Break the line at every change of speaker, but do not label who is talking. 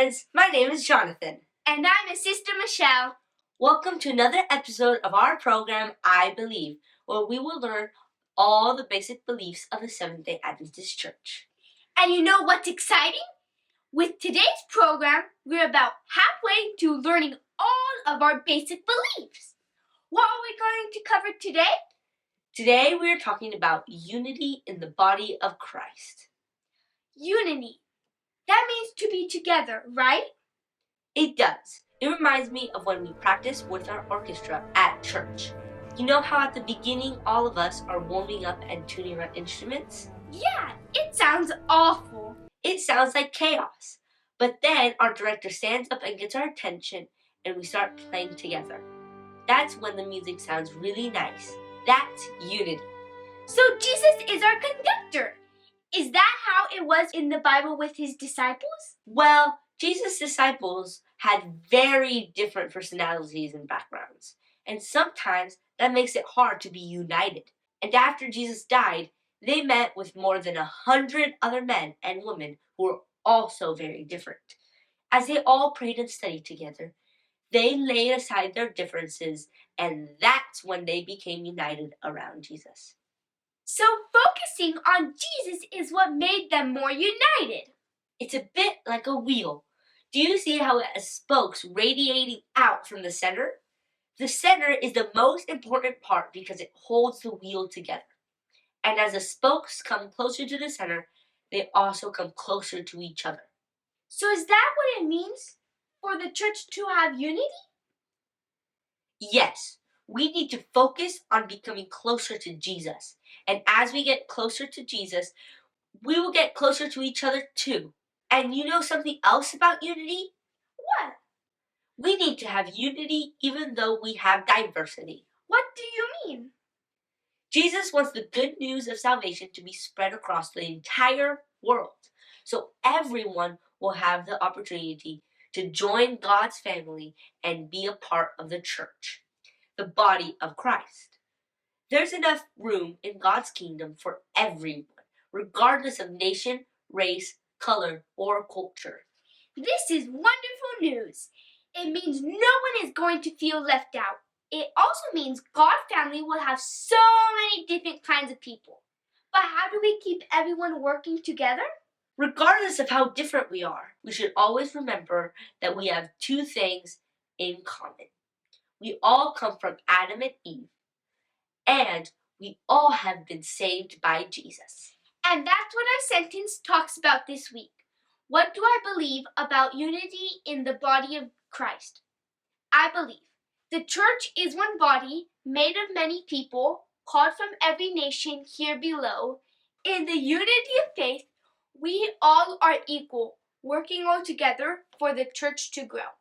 friends, my name is Jonathan.
And I'm his sister Michelle.
Welcome to another episode of our program, I Believe, where we will learn all the basic beliefs of the Seventh-day Adventist Church.
And you know what's exciting? With today's program, we're about halfway to learning all of our basic beliefs. What are we going to cover today?
Today we are talking about unity in the body of Christ.
Unity. That means to be together, right?
It does. It reminds me of when we practice with our orchestra at church. You know how at the beginning all of us are warming up and tuning our instruments?
Yeah, it sounds awful.
It sounds like chaos. But then our director stands up and gets our attention and we start playing together. That's when the music sounds really nice. That's unity.
So Jesus is our conductor. Is that how it was in the Bible with his disciples?
Well, Jesus' disciples had very different personalities and backgrounds. And sometimes that makes it hard to be united. And after Jesus died, they met with more than 100 other men and women who were also very different. As they all prayed and studied together, they laid aside their differences, and that's when they became united around Jesus.
So focusing on Jesus is what made them more united.
It's a bit like a wheel. Do you see how it has spokes radiating out from the center? The center is the most important part because it holds the wheel together. And as the spokes come closer to the center, they also come closer to each other.
So is that what it means for the church to have unity?
Yes, we need to focus on becoming closer to Jesus. And as we get closer to Jesus, we will get closer to each other too. And you know something else about unity?
What?
We need to have unity even though we have diversity.
What do you mean?
Jesus wants the good news of salvation to be spread across the entire world, so everyone will have the opportunity to join God's family and be a part of the church, the body of Christ. There's enough room in God's kingdom for everyone, regardless of nation, race, color, or culture.
This is wonderful news. It means no one is going to feel left out. It also means God's family will have so many different kinds of people. But how do we keep everyone working together?
Regardless of how different we are, we should always remember that we have two things in common. We all come from Adam and Eve, and we all have been saved by Jesus.
And that's what our sentence talks about this week. What do I believe about unity in the body of Christ? I believe the church is one body made of many people, called from every nation here below. In the unity of faith, we all are equal, working all together for the church to grow.